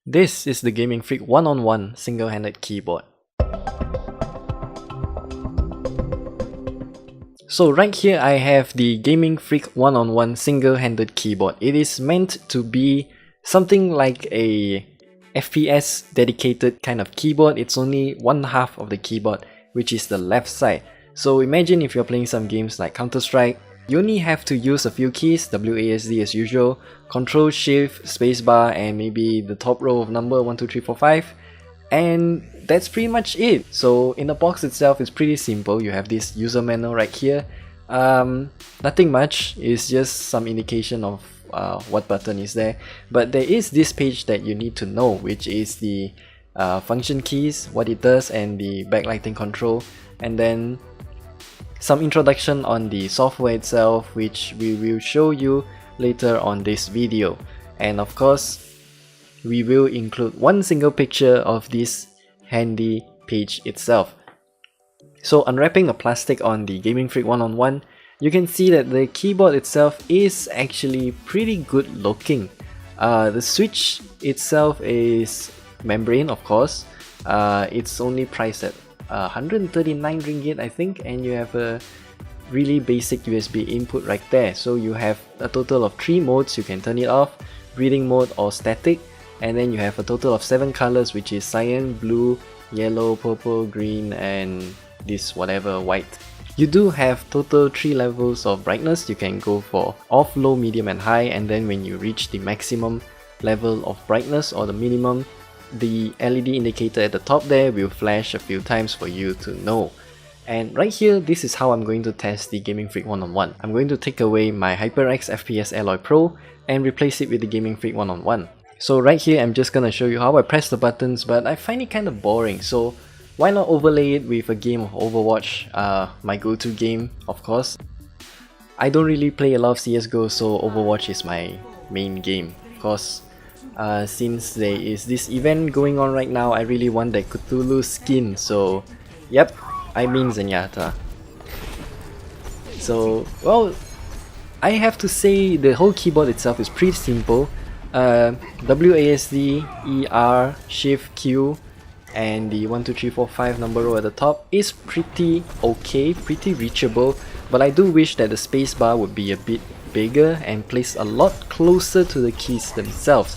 This is the Gaming Freak one-on-one single-handed keyboard. So right here I have the Gaming Freak one-on-one single-handed keyboard. It is meant to be something like a FPS dedicated kind of keyboard. It's only one half of the keyboard, which is the left side. So imagine if you're playing some games like Counter-Strike, you only have to use a few keys, WASD as usual, Control Shift, Spacebar, and maybe the top row of number 1, 2, 3, 4, 5. And that's pretty much it. So in the box itself, it's pretty simple. You have this user manual right here. Nothing much, it's just some indication of what button is there. But there is this page that you need to know, which is the function keys, what it does, and the backlighting control. And then some introduction on the software itself, which we will show you later on this video. And of course, we will include one single picture of this handy page itself. So unwrapping the plastic on the Gaming Freak one-on-one, you can see that the keyboard itself is actually pretty good looking. The switch itself is membrane, of course. It's only priced at 139 ringgit, I think, and you have a really basic USB input right there. So you have a total of 3 modes. You can turn it off, reading mode, or static. And then you have a total of 7 colors, which is cyan, blue, yellow, purple, green, and this whatever white. You do have total 3 levels of brightness. You can go for off, low, medium, and high, and then when you reach the maximum level of brightness or the minimum, the LED indicator at the top there will flash a few times for you to know. And right here, this is how I'm going to test the Gaming Freak one-on-one. I'm going to take away my HyperX FPS Alloy Pro and replace it with the Gaming Freak one-on-one. So right here, I'm just gonna show you how I press the buttons, but I find it kind of boring. So why not overlay it with a game of Overwatch, my go-to game, of course. I don't really play a lot of CSGO, so Overwatch is my main game. Of course, since there is this event going on right now, I really want that Cthulhu skin, so yep, I mean Zenyatta. So, well, I have to say the whole keyboard itself is pretty simple. WASD, ER, Shift, Q, and the 1, 2, 3, 4, 5 number row at the top is pretty okay, pretty reachable, but I do wish that the spacebar would be a bit bigger and placed a lot closer to the keys themselves.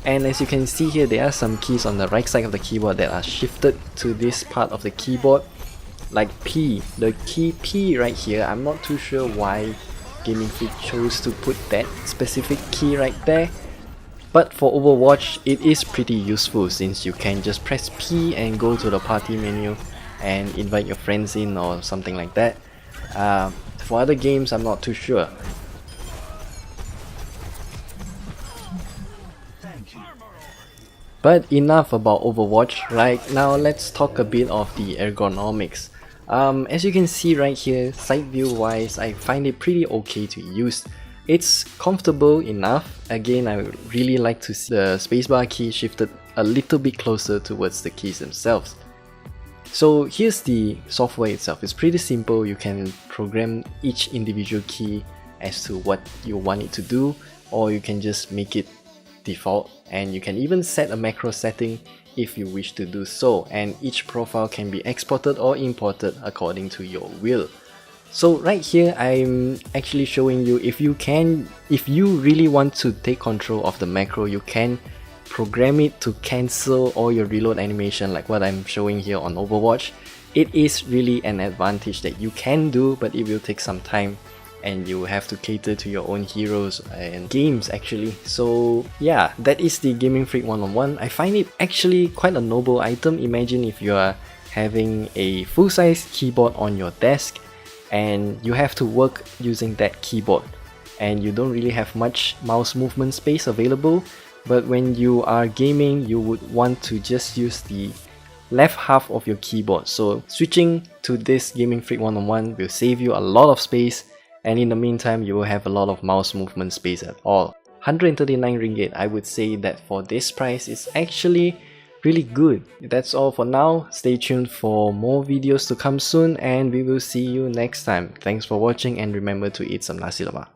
And as you can see here, there are some keys on the right side of the keyboard that are shifted to this part of the keyboard, like P, the key P right here. I'm not too sure why Gaming Freak chose to put that specific key right there. But for Overwatch, it is pretty useful since you can just press P and go to the party menu and invite your friends in or something like that. For other games, I'm not too sure. But enough about Overwatch. Right now, let's talk a bit of the ergonomics. As you can see right here, side view wise, I find it pretty okay to use. It's comfortable enough. Again, I would really like to see the spacebar key shifted a little bit closer towards the keys themselves. So here's the software itself. It's pretty simple. You can program each individual key as to what you want it to do, or you can just make it default, and you can even set a macro setting if you wish to do so, and each profile can be exported or imported according to your will. So right here, I'm actually showing you if you really want to take control of the macro, you can program it to cancel all your reload animation like what I'm showing here on Overwatch. It is really an advantage that you can do, but it will take some time and you have to cater to your own heroes and games actually. So yeah, that is the Gaming Freak one-on-one. I find it actually quite a noble item. Imagine if you are having a full-size keyboard on your desk and you have to work using that keyboard and you don't really have much mouse movement space available, but when you are gaming, you would want to just use the left half of your keyboard. So switching to this Gaming Freak one-on-one will save you a lot of space, and in the meantime, you will have a lot of mouse movement space at all. 139 ringgit, I would say that for this price is actually really good. That's all for now. Stay tuned for more videos to come soon, and we will see you next time. Thanks for watching, and remember to eat some nasi lemak.